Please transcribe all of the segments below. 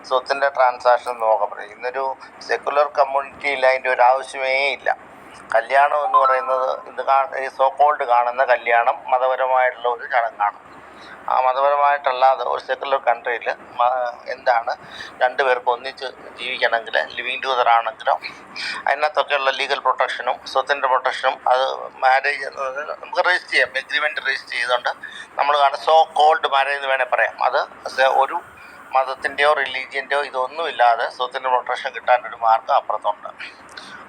സ്വത്തിൻ്റെ ട്രാൻസാക്ഷൻ എന്നൊക്കെ പറയും. ഇന്നൊരു സെക്കുലർ കമ്മ്യൂണിറ്റിയിൽ അതിൻ്റെ ഒരു ആവശ്യമേ ഇല്ല. കല്യാണം എന്ന് പറയുന്നത് ഈ സോക്കോൾഡ് കാണുന്ന കല്യാണം മതപരമായിട്ടുള്ള ഒരു ചടങ്ങാണ്. ആ മതപരമായിട്ടല്ലാതെ ഒരു സെക്കുലർ കൺട്രിയിൽ എന്താണ് രണ്ടുപേർക്ക് ഒന്നിച്ച് ജീവിക്കണമെങ്കിൽ ലിവിങ് ടുഗദർ ആണെങ്കിലും അതിനകത്തൊക്കെയുള്ള ലീഗൽ പ്രൊട്ടക്ഷനും സ്വത്തിൻ്റെ പ്രൊട്ടക്ഷനും അത് മാരേജ് നമുക്ക് രജിസ്റ്റർ ചെയ്യാം. എഗ്രിമെൻറ്റ് രജിസ്റ്റർ ചെയ്തുകൊണ്ട് നമ്മൾ കാണും സോ കോൾഡ് മാരേജ് എന്ന് വേണേൽ പറയാം. അത് ഒരു മതത്തിൻ്റെയോ റിലീജിയൻ്റെയോ ഇതൊന്നുമില്ലാതെ സ്വത്തിൻ്റെ പ്രൊട്ടക്ഷൻ കിട്ടാനൊരു മാർഗ്ഗം അപ്പുറത്തുണ്ട്.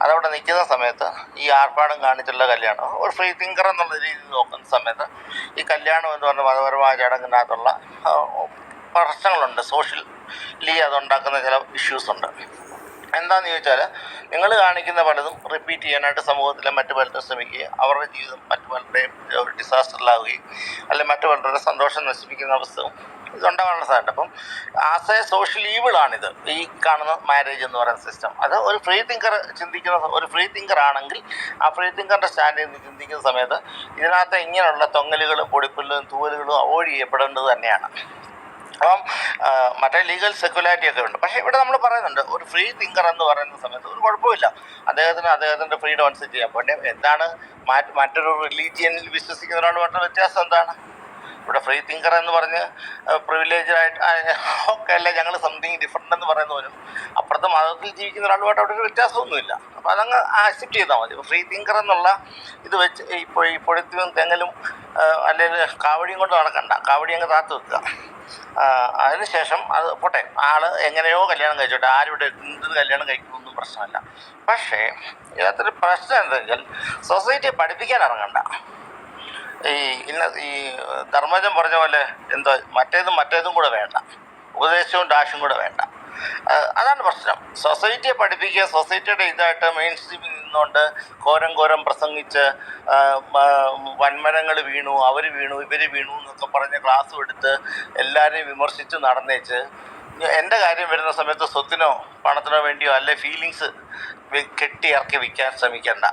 അതവിടെ നിൽക്കുന്ന സമയത്ത് ഈ ആർഭാടം കാണിച്ചുള്ള കല്യാണം ഒരു ഫ്രീ തിങ്കർ എന്നുള്ള രീതിയിൽ നോക്കുന്ന സമയത്ത് ഈ കല്യാണം എന്ന് പറഞ്ഞ മതപരമായ ചടങ്ങിനകത്തുള്ള പ്രശ്നങ്ങളുണ്ട്. സോഷ്യലി അതുണ്ടാക്കുന്ന ചില ഇഷ്യൂസുണ്ട്. എന്താണെന്ന് ചോദിച്ചാൽ നിങ്ങൾ കാണിക്കുന്ന പലതും റിപ്പീറ്റ് ചെയ്യാനായിട്ട് സമൂഹത്തിലെ മറ്റു പലരും ശ്രമിക്കുകയും അവരുടെ ജീവിതം മറ്റു പലരുടെയും ഡിസാസ്റ്ററിലാവുകയും അല്ലെങ്കിൽ മറ്റു പലരുടെ സന്തോഷം നശിപ്പിക്കുന്ന അവസ്ഥയും ഇതുണ്ടാകാനുള്ള സാധ്യത. അപ്പം ആസ് എ സോഷ്യൽ ഈവിളാണിത് ഈ കാണുന്ന മാരേജ് എന്ന് പറയുന്ന സിസ്റ്റം. അത് ഒരു ഫ്രീ തിങ്കർ ചിന്തിക്കുന്ന ഒരു ഫ്രീ തിങ്കർ ആണെങ്കിൽ ആ ഫ്രീ തിങ്കറിൻ്റെ സ്റ്റാൻഡിൽ നിന്ന് ചിന്തിക്കുന്ന സമയത്ത് ഇതിനകത്ത് ഇങ്ങനെയുള്ള തൊങ്ങലുകളും പൊടിപ്പുല്ലും തൂവലുകളും അവോയ്ഡ് ചെയ്യപ്പെടേണ്ടത് തന്നെയാണ്. അപ്പം മറ്റേ ലീഗൽ സെക്യുലാരിറ്റി ഒക്കെ ഉണ്ട്. പക്ഷേ ഇവിടെ നമ്മൾ പറയുന്നുണ്ട് ഒരു ഫ്രീ തിങ്കർ എന്ന് പറയുന്ന സമയത്ത് ഒരു കുഴപ്പമില്ല, അദ്ദേഹത്തിൻ്റെ ഫ്രീഡം അനുസരിച്ച് ചെയ്യാം. പിന്നെ എന്താണ് മറ്റൊരു റിലീജിയനിൽ വിശ്വസിക്കുന്ന ഒരാളുമായിട്ടുള്ള വ്യത്യാസം എന്താണ്? ഇവിടെ ഫ്രീ തിങ്കർ എന്ന് പറഞ്ഞ് പ്രിവിലേജായിട്ട് ഒക്കെ അല്ല ഞങ്ങൾ സംതിങ് ഡിഫറെൻ്റ് എന്ന് പറയുന്നവരും അപ്പുറത്തെ മതത്തിൽ ജീവിക്കുന്ന ഒരാളുമായിട്ട് അവിടെ ഒരു വ്യത്യാസമൊന്നുമില്ല. അപ്പോൾ അതങ്ങ് ആക്സെപ്റ്റ് ചെയ്താൽ മതി. ഫ്രീ തിങ്കർ എന്നുള്ള ഇത് വെച്ച് ഈ പൊഴുത്തിലും തെങ്ങലും അല്ലെങ്കിൽ കാവടിയും കൊണ്ട് നടക്കണ്ട, കാവടി അങ്ങ് താത്ത് വെക്കുക. അതിനുശേഷം അത് പോട്ടെ, ആൾ എങ്ങനെയോ കല്യാണം കഴിച്ചോട്ടെ, ആരും ഇവിടെ എന്ത് കല്യാണം കഴിക്കുന്നൊന്നും പ്രശ്നമല്ല. പക്ഷേ ഇതിനകത്തൊരു പ്രശ്നം എന്താ വെച്ചാൽ സൊസൈറ്റിയെ പഠിപ്പിക്കാൻ ഇറങ്ങണ്ട. ഈ ധർമ്മജൻ പറഞ്ഞ പോലെ എന്തോ മറ്റേതും കൂടെ വേണ്ട, ഉപദേശവും ഡാഷും കൂടെ വേണ്ട. അതാണ് പ്രശ്നം. സൊസൈറ്റിയെ പഠിപ്പിക്കുക, സൊസൈറ്റിയുടെ ഇതായിട്ട് മെയിൻ സ്ട്രീമിൽ നിന്നുകൊണ്ട് ഘോരം പ്രസംഗിച്ച് വൻമരങ്ങൾ വീണു, അവർ വീണു, ഇവർ വീണു എന്നൊക്കെ പറഞ്ഞ് ക്ലാസ്സും എടുത്ത് എല്ലാവരെയും വിമർശിച്ച് നടന്നേച്ച് എൻ്റെ കാര്യം വരുന്ന സമയത്ത് സ്വത്തിനോ പണത്തിനോ വേണ്ടിയോ അല്ലെ ഫീലിങ്സ് കെട്ടി ഇറക്കി വിൽക്കാൻ ശ്രമിക്കണ്ട.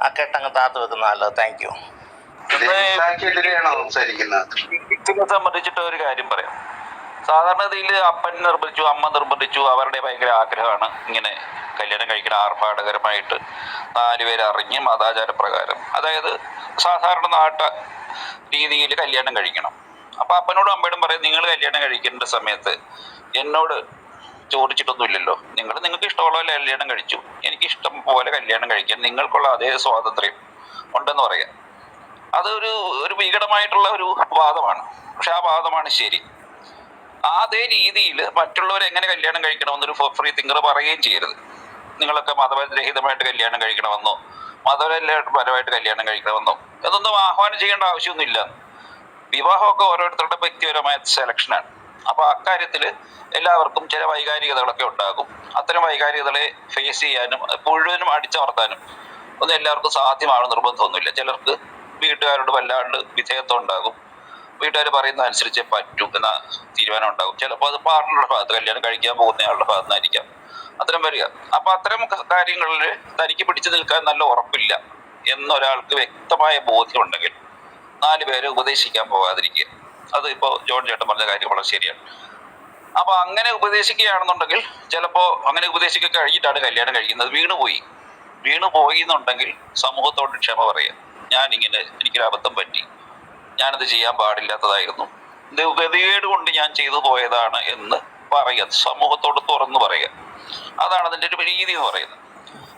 ആ കെട്ടങ്ങ് താത്ത് വെക്കുന്ന നല്ലത്. Thank you. സംബന്ധിച്ചിട്ട് ഒരു കാര്യം പറയാം. സാധാരണഗതിയിൽ അപ്പൻ നിർബന്ധിച്ചു, അമ്മ നിർബന്ധിച്ചു, അവരുടെ ഭയങ്കര ആഗ്രഹമാണ് ഇങ്ങനെ കല്യാണം കഴിക്കുന്ന ആർഭാടകരമായിട്ട് 4 പേര് അറിഞ്ഞ് മതാചാരപ്രകാരം, അതായത് സാധാരണ നാട്ട രീതിയിൽ കല്യാണം കഴിക്കണം. അപ്പം അപ്പനോടും അമ്മയോടും പറയും, നിങ്ങൾ കല്യാണം കഴിക്കേണ്ട സമയത്ത് എന്നോട് ചോദിച്ചിട്ടൊന്നുമില്ലല്ലോ, നിങ്ങൾക്ക് ഇഷ്ടമുള്ള കല്യാണം കഴിച്ചു, എനിക്ക് ഇഷ്ടം പോലെ കല്യാണം കഴിക്കാൻ നിങ്ങൾക്കുള്ള അതേ സ്വാതന്ത്ര്യം ഉണ്ടെന്ന് പറയാം. അതൊരു വികടമായിട്ടുള്ള ഒരു വാദമാണ്. പക്ഷെ ആ വാദമാണ് ശരി. അതേ രീതിയിൽ മറ്റുള്ളവർ എങ്ങനെ കല്യാണം കഴിക്കണമെന്നൊരു ഫ്രീ തിങ്കർ പറയുകയും ചെയ്യരുത്. നിങ്ങളൊക്കെ മതരഹിതമായിട്ട് കല്യാണം കഴിക്കണമെന്നോ മതപരമായിട്ട് കല്യാണം കഴിക്കണമെന്നോ എന്നൊന്നും ആഹ്വാനം ചെയ്യേണ്ട ആവശ്യമൊന്നുമില്ല. വിവാഹമൊക്കെ ഓരോരുത്തരുടെ വ്യക്തിപരമായ സെലക്ഷനാണ്. അപ്പോൾ അക്കാര്യത്തിൽ എല്ലാവർക്കും ചില വൈകാരികതകളൊക്കെ ഉണ്ടാകും. അത്തരം വൈകാരികതകളെ ഫേസ് ചെയ്യാനും മുഴുവനും അടിച്ചമർത്താനും ഒന്നും എല്ലാവർക്കും സാധ്യമാണെന്ന് നിർബന്ധമൊന്നുമില്ല. ചിലർക്ക് വീട്ടുകാരോട് വല്ലാണ്ട് വിധേയത്വം ഉണ്ടാകും, വീട്ടുകാർ പറയുന്നത് അനുസരിച്ചേ പറ്റൂ എന്ന തീരുമാനം ഉണ്ടാകും. ചിലപ്പോൾ അത് പാർട്ണറുടെ ഭാഗത്ത്, കല്യാണം കഴിക്കാൻ പോകുന്നയാളുടെ ഭാഗത്ത് നിന്നായിരിക്കാം അത്തരം വരിക. അപ്പൊ അത്തരം കാര്യങ്ങളിൽ തനിക്ക് പിടിച്ചു നിൽക്കാൻ നല്ല ഉറപ്പില്ല എന്നൊരാൾക്ക് വ്യക്തമായ ബോധ്യമുണ്ടെങ്കിൽ 4 പേരെ ഉപദേശിക്കാൻ പോകാതിരിക്കുക. അത് ഇപ്പോൾ ജോൺ ചേട്ടൻ പറഞ്ഞ കാര്യം വളരെ ശരിയാണ്. അപ്പൊ അങ്ങനെ ഉപദേശിക്കുകയാണെന്നുണ്ടെങ്കിൽ ചിലപ്പോൾ അങ്ങനെ ഉപദേശിക്കുക കഴിഞ്ഞിട്ടാണ് കല്യാണം കഴിക്കുന്നത്. വീണുപോയി എന്നുണ്ടെങ്കിൽ സമൂഹത്തോട് ക്ഷമ പറയുക. എനിക്കൊരു അബദ്ധം പറ്റി, ഞാനത് ചെയ്യാൻ പാടില്ലാത്തതായിരുന്നു, ഇത് ഗതികേട് കൊണ്ട് ഞാൻ ചെയ്തു പോയതാണ് എന്ന് പറയുക, സമൂഹത്തോട് തുറന്നു പറയുക. അതാണ് അതിൻ്റെ ഒരു രീതി എന്ന് പറയുന്നത്.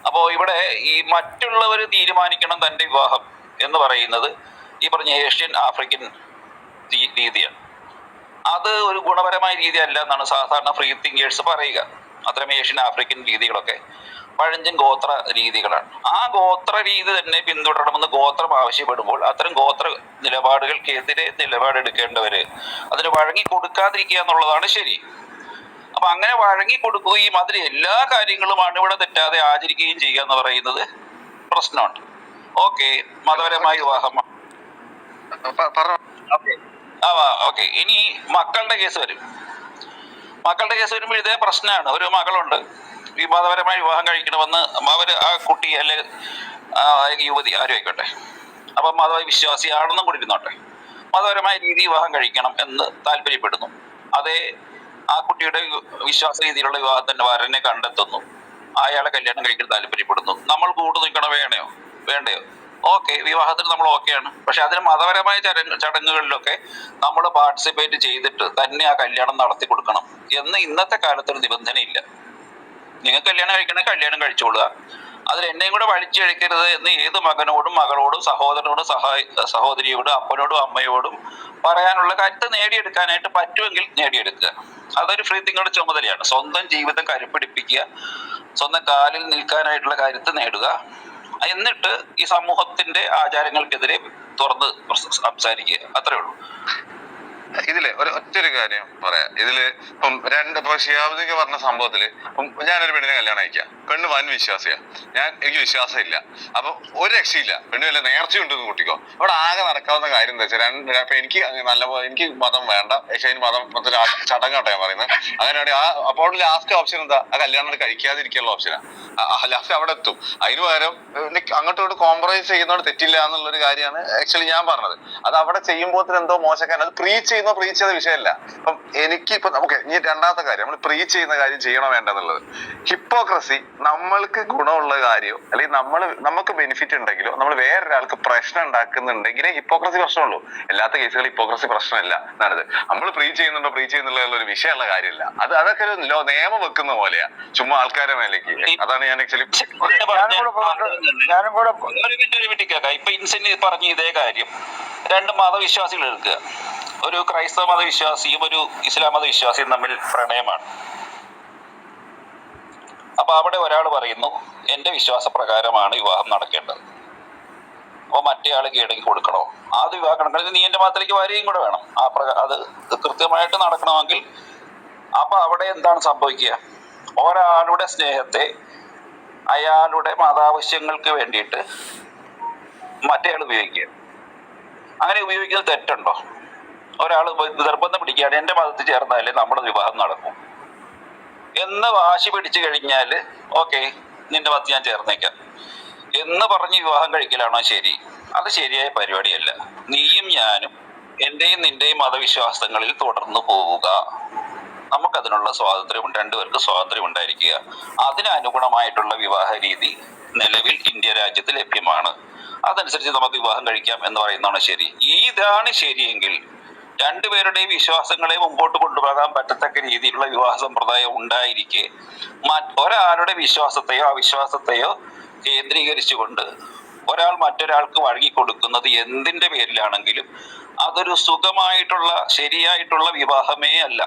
അപ്പോൾ ഇവിടെ ഈ മറ്റുള്ളവർ തീരുമാനിക്കണം തൻ്റെ വിവാഹം എന്ന് പറയുന്നത് ഈ പറഞ്ഞ ഏഷ്യൻ ആഫ്രിക്കൻ രീതിയാണ്. അത് ഒരു ഗുണപരമായ രീതി അല്ല എന്നാണ് സാധാരണ ഫ്രീ തിങ്കേഴ്സ് പറയുക. അത്തരം ഏഷ്യൻ ആഫ്രിക്കൻ രീതികളൊക്കെ പഴഞ്ചൻ ഗോത്ര രീതികളാണ്. ആ ഗോത്ര രീതി തന്നെ പിന്തുടരണമെന്ന് ഗോത്രം ആവശ്യപ്പെടുമ്പോൾ അത്തരം ഗോത്ര നിലപാടുകൾക്കെതിരെ നിലപാടെടുക്കേണ്ടവര് അതിന് വഴങ്ങി കൊടുക്കാതിരിക്കുക എന്നുള്ളതാണ് ശരി. അപ്പൊ അങ്ങനെ വഴങ്ങി കൊടുക്കുകയും അതിന് എല്ലാ കാര്യങ്ങളും അണിവിടെ തെറ്റാതെ ആചരിക്കുകയും ചെയ്യുക എന്ന് പറയുന്നത് പ്രശ്നമുണ്ട്. ഓക്കെ, മതപരമായ വിവാഹമാണ്. ഓക്കെ, ഇനി മക്കളുടെ കേസ് വരുമ്പോൾ ഇതേ പ്രശ്നമാണ്. ഒരു മകളുണ്ട്, മതപരമായ വിവാഹം കഴിക്കണമെന്ന് ആ കുട്ടി അല്ലെങ്കിൽ യുവതി ആരും ആയിക്കോട്ടെ, അപ്പം മതവിശ്വാസിയാണെന്നും കൂടി ഇരുന്നോട്ടെ, മതപരമായ രീതി വിവാഹം കഴിക്കണം എന്ന് താല്പര്യപ്പെടുന്നു. അതേ ആ കുട്ടിയുടെ വിശ്വാസ രീതിയിലുള്ള വിവാഹത്തിന്റെ വരനെ കണ്ടെത്തുന്നു, അയാളെ കല്യാണം കഴിക്കാൻ താല്പര്യപ്പെടുന്നു. നമ്മൾ കൂട്ടു നിൽക്കണോ വേണ്ടയോ? ഓക്കെ, വിവാഹത്തിന് നമ്മൾ ഓക്കെയാണ്. പക്ഷെ അതിന് മതപരമായ ചടങ്ങുകളിലൊക്കെ നമ്മൾ പാർട്ടിസിപ്പേറ്റ് ചെയ്തിട്ട് തന്നെ ആ കല്യാണം നടത്തി കൊടുക്കണം എന്ന് ഇന്നത്തെ കാലത്തൊരു നിബന്ധനയില്ല. നിങ്ങൾക്ക് കല്യാണം കഴിക്കണമെങ്കിൽ കല്യാണം കഴിച്ചോളുക, അതിൽ എന്നെയും കൂടെ വലിച്ചഴിക്കരുത് എന്ന് ഏത് മകനോടും മകളോടും സഹോദരനോടും സഹോദരിയോടും അപ്പനോടും അമ്മയോടും പറയാനുള്ള കാര്യത്തെ നേടിയെടുക്കാനായിട്ട് പറ്റുമെങ്കിൽ നേടിയെടുക്കുക. അതൊരു ഫ്രീ തിങ്കറുടെ ചുമതലയാണ്. സ്വന്തം ജീവിതം കരുപ്പിടിപ്പിക്കുക, സ്വന്തം കാലിൽ നിൽക്കാനായിട്ടുള്ള കാര്യത്തെ നേടുക, എന്നിട്ട് ഈ സമൂഹത്തിന്റെ ആചാരങ്ങൾക്കെതിരെ തുറന്ന് സംസാരിക്കുക. അത്രേ ഉള്ളൂ. ഇതില് ഒറ്റൊരു കാര്യം പറയാം. ഇപ്പൊ ഷിഹാബുദ്ദീൻ പറഞ്ഞ സംഭവത്തില് ഞാനൊരു പെണ്ണിനെ കല്യാണം കഴിക്കാം, പെണ്ണ് വൻ വിശ്വാസിയാ, എനിക്ക് വിശ്വാസമില്ല, അപ്പൊ ഒരു രക്ഷയില്ല, പെണ്ണ് വല്ല നേർച്ചയുണ്ടെന്ന് കൂട്ടിക്കോ. അവിടെ ആകെ നടക്കാവുന്ന കാര്യം എന്താ വെച്ചാൽ അപ്പൊ എനിക്ക് മതം വേണ്ട, പക്ഷെ മതത്തിൽ ചടങ്ങാട്ടോ ഞാൻ പറയുന്നത്. അങ്ങനെയാണെങ്കിൽ അപ്പോൾ ലാസ്റ്റ് ഓപ്ഷൻ എന്താ? ആ കല്യാണം കഴിക്കാതിരിക്കാനുള്ള ഓപ്ഷനാ. ലാസ്റ്റ് അവിടെ എത്തും. അതിന് പകരം അങ്ങോട്ടും ഇങ്ങോട്ട് കോംപ്രമൈസ് ചെയ്യുന്നതോട് തെറ്റില്ല എന്നുള്ളൊരു കാര്യമാണ് ആക്ച്വലി ഞാൻ പറഞ്ഞത്. അത് അവിടെ ചെയ്യുമ്പോൾ എന്തോ മോശക്കാരൻ, അത് പ്രീച്ച് ചെയ്ത വിഷയമല്ല. ഇപ്പം നമുക്ക് ഇനി രണ്ടാമത്തെ കാര്യം, നമ്മൾ പ്രീച്ച് ചെയ്യുന്ന കാര്യം ചെയ്യണോ വേണ്ടെന്നുള്ളത്. ഹിപ്പോക്രസി നമ്മൾക്ക് ഗുണമുള്ള കാര്യമോ അല്ലെങ്കിൽ നമുക്ക് ബെനിഫിറ്റ് ഉണ്ടെങ്കിലോ നമ്മൾ വേറൊരാൾക്ക് പ്രശ്നം ഉണ്ടാക്കുന്നുണ്ടെങ്കിലേ ഹിപ്പോക്രസി പ്രശ്നമുള്ളൂ. എല്ലാത്ത കേസുകൾ ഹിപ്പോക്രസി പ്രശ്നമല്ല എന്നാണിത്. നമ്മൾ പ്രീച്ച് ചെയ്യുന്നുള്ള ഒരു വിഷയമുള്ള കാര്യമില്ല. അതൊക്കെ ഒരു നിയമം വെക്കുന്ന പോലെയാ, ചുമ്മാ ആൾക്കാരെ മേലേക്ക്. അതാണ് ഞാൻ ആക്ച്വലി ഇപ്പൊ ഇൻസെന്റ് പറഞ്ഞ ഇതേ കാര്യം രണ്ട് മതവിശ്വാസികൾ എടുക്കുക. ഒരു ക്രൈസ്തവ മതവിശ്വാസിയും ഒരു ഇസ്ലാം മതവിശ്വാസിയും തമ്മിൽ പ്രണയമാണ്. അപ്പൊ അവിടെ ഒരാൾ പറയുന്നു എന്റെ വിശ്വാസപ്രകാരമാണ് വിവാഹം നടക്കേണ്ടത്, അപ്പൊ മറ്റേ ആൾ കീഴടങ്ങി കൊടുക്കണോ? ആദ്യം വിവാഹം നടക്കണമെങ്കിൽ നീ എന്റെ മതത്തിലേക്ക് വരികയും കൂടെ വേണം. അത് കൃത്യമായിട്ട് നടക്കണമെങ്കിൽ അപ്പൊ അവിടെ എന്താണ് സംഭവിക്കുക? ഒരാളുടെ സ്നേഹത്തെ അയാളുടെ മതാവശ്യങ്ങൾക്ക് വേണ്ടിയിട്ട് മറ്റേ ആൾ ഉപയോഗിക്കുക. അങ്ങനെ ഉപയോഗിക്കുന്നത് തെറ്റുണ്ടോ? ഒരാൾ നിർബന്ധം പിടിക്കുകയാണ് എന്റെ മതത്തിൽ ചേർന്നാലേ നമ്മുടെ വിവാഹം നടക്കും എന്ന് വാശി പിടിച്ചു കഴിഞ്ഞാൽ ഓക്കെ, നിന്റെ മതത്തിൽ ഞാൻ ചേർന്നേക്കാം എന്ന് പറഞ്ഞ് വിവാഹം കഴിക്കലാണോ ശരി? അത് ശരിയായ പരിപാടിയല്ല. നീയും ഞാനും എന്റെയും നിന്റെയും മതവിശ്വാസങ്ങളിൽ തുടർന്നു പോവുക. നമുക്കതിനുള്ള സ്വാതന്ത്ര്യം, രണ്ടുപേർക്ക് സ്വാതന്ത്ര്യം ഉണ്ടായിരിക്കുക. അതിനനുഗുണമായിട്ടുള്ള വിവാഹ രീതി നിലവിൽ ഇന്ത്യ രാജ്യത്ത് ലഭ്യമാണ്. അതനുസരിച്ച് നമുക്ക് വിവാഹം കഴിക്കാം എന്ന് പറയുന്നതാണ് ശരി. ഇതാണ് ശരിയെങ്കിൽ രണ്ടുപേരുടെയും വിശ്വാസങ്ങളെ മുമ്പോട്ട് കൊണ്ടുപോകാൻ പറ്റത്തക്ക രീതിയിലുള്ള വിവാഹ സമ്പ്രദായം ഉണ്ടായിരിക്കെ ഒരാളുടെ വിശ്വാസത്തെയോ അവിശ്വാസത്തെയോ കേന്ദ്രീകരിച്ചുകൊണ്ട് ഒരാൾ മറ്റൊരാൾക്ക് വഴങ്ങിക്കൊടുക്കുന്നത് എന്തിന്റെ പേരിലാണെങ്കിലും അതൊരു സുഖമായിട്ടുള്ള ശരിയായിട്ടുള്ള വിവാഹമേ അല്ല.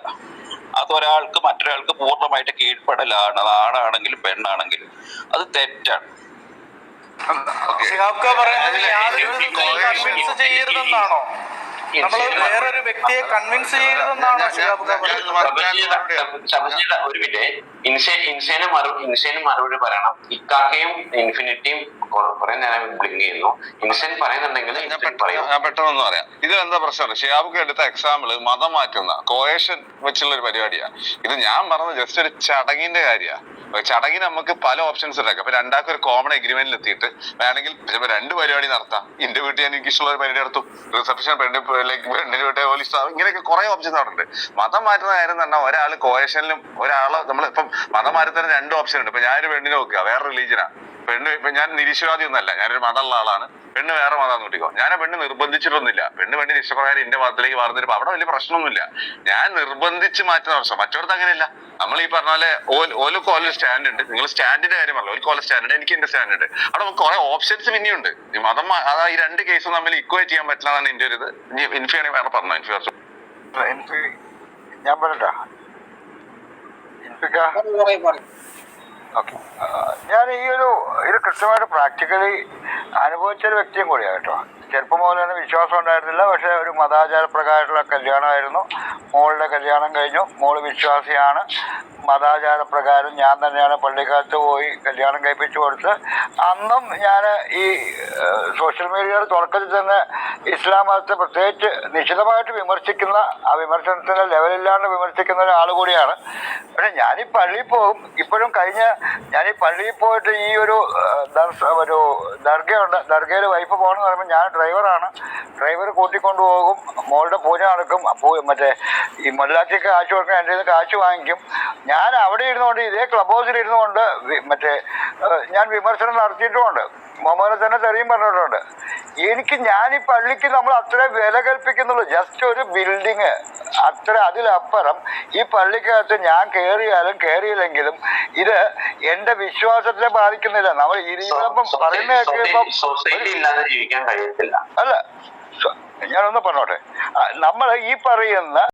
അതൊരാൾക്ക് മറ്റൊരാൾക്ക് പൂർണ്ണമായിട്ട് കീഴ്പ്പെടലാണ്. ആണാണെങ്കിലും പെണ്ണാണെങ്കിലും അത് തെറ്റാണ്. കൺവിൻസ് ചെയ്യരുതെന്നാണോ? നമ്മള് വേറൊരു വ്യക്തിയെ കൺവിൻസ് ചെയ്യരുതെന്നാണോ? ഒരു മിനിറ്റ്, ഇൻസേന് മറുപടി പറയണം. ഇക്കാക്കയും ഇൻഫിനിറ്റിയും കുറെ നേരം ബ്ലിങ്ക് ചെയ്യുന്നു. ഇൻസേൻ പറയുന്നുണ്ടെങ്കിൽ ഞാൻ പെട്ടെന്ന് പറയാം. ഇതിലെന്താ പ്രശ്നം? ഷിയാബുക്ക് എടുത്ത എക്സാമ്പിള് മതം മാറ്റുന്ന കോയേഷൻ വെച്ചുള്ള ഒരു പരിപാടിയാണ്. ഇത് ഞാൻ പറഞ്ഞത് ജസ്റ്റ് ഒരു ചടങ്ങിന്റെ കാര്യമാണ്. ചടങ്ങിന് നമുക്ക് പല ഓപ്ഷൻസ് ഉണ്ടാക്കാം. അപ്പൊ രണ്ടാൾക്കും ഒരു കോമൺ എഗ്രിമെന്റിൽ എത്തിയിട്ട് വേണമെങ്കിൽ രണ്ട് പരിപാടി നടത്താം. എന്റെ വീട്ടിൽ ഞാൻ എനിക്ക് ഇഷ്ടമുള്ള ഒരു പരിപാടി നടത്തും, റിസപ്ഷൻ പെണ്ണിന് വീട്ടിൽ പോലീസ്, ഇങ്ങനെയൊക്കെ കുറെ ഓപ്ഷൻസ് അവിടെ ഉണ്ട്. മതം മാറ്റുന്ന കാര്യം തന്നെ ഒരാൾ കോയേഷനിലും ഒരാള് നമ്മൾ ഇപ്പം മതം മാറ്റത്തിന് രണ്ട് ഓപ്ഷൻ ഉണ്ട്. ഇപ്പൊ ഞാനൊരു പെണ്ണിനെ നോക്കുക, വേറെ റിലീജിയനാ പെണ്ണ്. ഇപ്പൊ ഞാൻ നിരീശ്വരവാദി ഒന്നല്ല, ഞാനൊരു മതമുള്ള ആളാണ്. പെണ്ണ് വേറെ മതം നോട്ടിക്കോ. ഞാൻ ആ പെണ്ണ് നിർബന്ധിച്ചിട്ടൊന്നുമില്ല. പെണ്ണിന്റെ ഇഷ്ടപ്രകാരം എന്റെ മതത്തിലേക്ക് മാറുന്നതിന് അവിടെ വലിയ പ്രശ്നമൊന്നുമില്ല. ഞാൻ നിർബന്ധിച്ച് മാറ്റുന്ന പ്രശ്നം. മറ്റൊരുത്ത് അങ്ങനെയല്ല. നമ്മൾ ഈ പറഞ്ഞ പോലെ ഓലക്ക് ഓരോ സ്റ്റാൻഡ് ഉണ്ട്. നിങ്ങൾ സ്റ്റാൻഡിന്റെ കാര്യം പറഞ്ഞല്ലോ, ഓലക്ക് ഓരോ സ്റ്റാൻഡ് ഉണ്ട്, എനിക്ക് എന്റെ സ്റ്റാൻഡ് ഉണ്ട്. അവിടെ നമുക്ക് കുറെ ഓപ്ഷൻസ് പിന്നെയുണ്ട്. ഈ മതം അതാ ഈ രണ്ട് കേസും തമ്മിൽ ഇക്വേറ്റ് ചെയ്യാൻ പറ്റില്ല എന്നാണ് എന്റെ ഒരു ഇത്. ഇൻഫിയാണെങ്കിൽ വേറെ പറഞ്ഞോ? ഇൻഫി ഞാൻ പറയട്ടാ? ഓക്കെ, ഞാൻ ഇത് കൃത്യമായിട്ട് പ്രാക്ടിക്കലി അനുഭവിച്ചൊരു വ്യക്തിയും കൂടിയാണ് കേട്ടോ. ചെറുപ്പം മുതൽ തന്നെ വിശ്വാസം ഉണ്ടായിരുന്നില്ല, പക്ഷേ ഒരു മതാചാര പ്രകാരമുള്ള കല്യാണമായിരുന്നു. മോളുടെ കല്യാണം കഴിഞ്ഞു, മോള് വിശ്വാസിയാണ്. മതാചാരപ്രകാരം ഞാൻ തന്നെയാണ് പള്ളിക്കകത്ത് പോയി കല്യാണം കഴിപ്പിച്ചു കൊടുത്ത്. അന്നും ഞാൻ ഈ സോഷ്യൽ മീഡിയയുടെ തുടക്കത്തിൽ തന്നെ ഇസ്ലാം മതത്തെ പ്രത്യേകിച്ച് നിശിതമായിട്ട് വിമർശിക്കുന്ന, ആ വിമർശനത്തിൻ്റെ ലെവലില്ലാണ്ട് വിമർശിക്കുന്ന ഒരാൾ കൂടിയാണ്. പക്ഷെ ഞാനീ പള്ളിയിൽ പോകും ഇപ്പോഴും. ഞാൻ ഈ പള്ളിയിൽ പോയിട്ട് ഈ ഒരു ദർഗയുണ്ട്, ദർഗയിൽ വൈഫ് പോകണമെന്ന് പറയുമ്പോൾ ഞാൻ ഡ്രൈവറാണ്. ഡ്രൈവർ കൂട്ടിക്കൊണ്ടു പോകും, മോളുടെ പൂജ നടക്കും, മറ്റേ ഈ മൊല്ലാച്ചിക്ക് കാശ് കൊടുക്കാൻ എൻ്റെ നിന്ന് കാശ് വാങ്ങിക്കും. ഞാൻ അവിടെ ഇരുന്നുകൊണ്ട് ഇതേ ക്ലബ് ഹൗസിൽ ഇരുന്നുകൊണ്ട് ഞാൻ വിമർശനം നടത്തിയിട്ടുമുണ്ട്. മുഹമ്മദിനെ തന്നെ തെറിയും പറഞ്ഞിട്ടുണ്ട്. ഞാൻ ഈ പള്ളിക്ക് നമ്മൾ അത്ര വില കൽപ്പിക്കുന്നുള്ളൂ. ജസ്റ്റ് ഒരു ബിൽഡിങ്, അത്ര അതിലപ്പുറം ഈ പള്ളിക്കകത്ത് ഞാൻ കയറിയാലും കയറിയില്ലെങ്കിലും ഇത് എൻ്റെ വിശ്വാസത്തെ ബാധിക്കുന്നില്ല. നമ്മൾ ഇരുമ്പം പറയുന്ന കേൾക്കുമ്പം അല്ല, ഞാനൊന്ന് പറഞ്ഞോട്ടെ, നമ്മൾ ഈ പറയുന്ന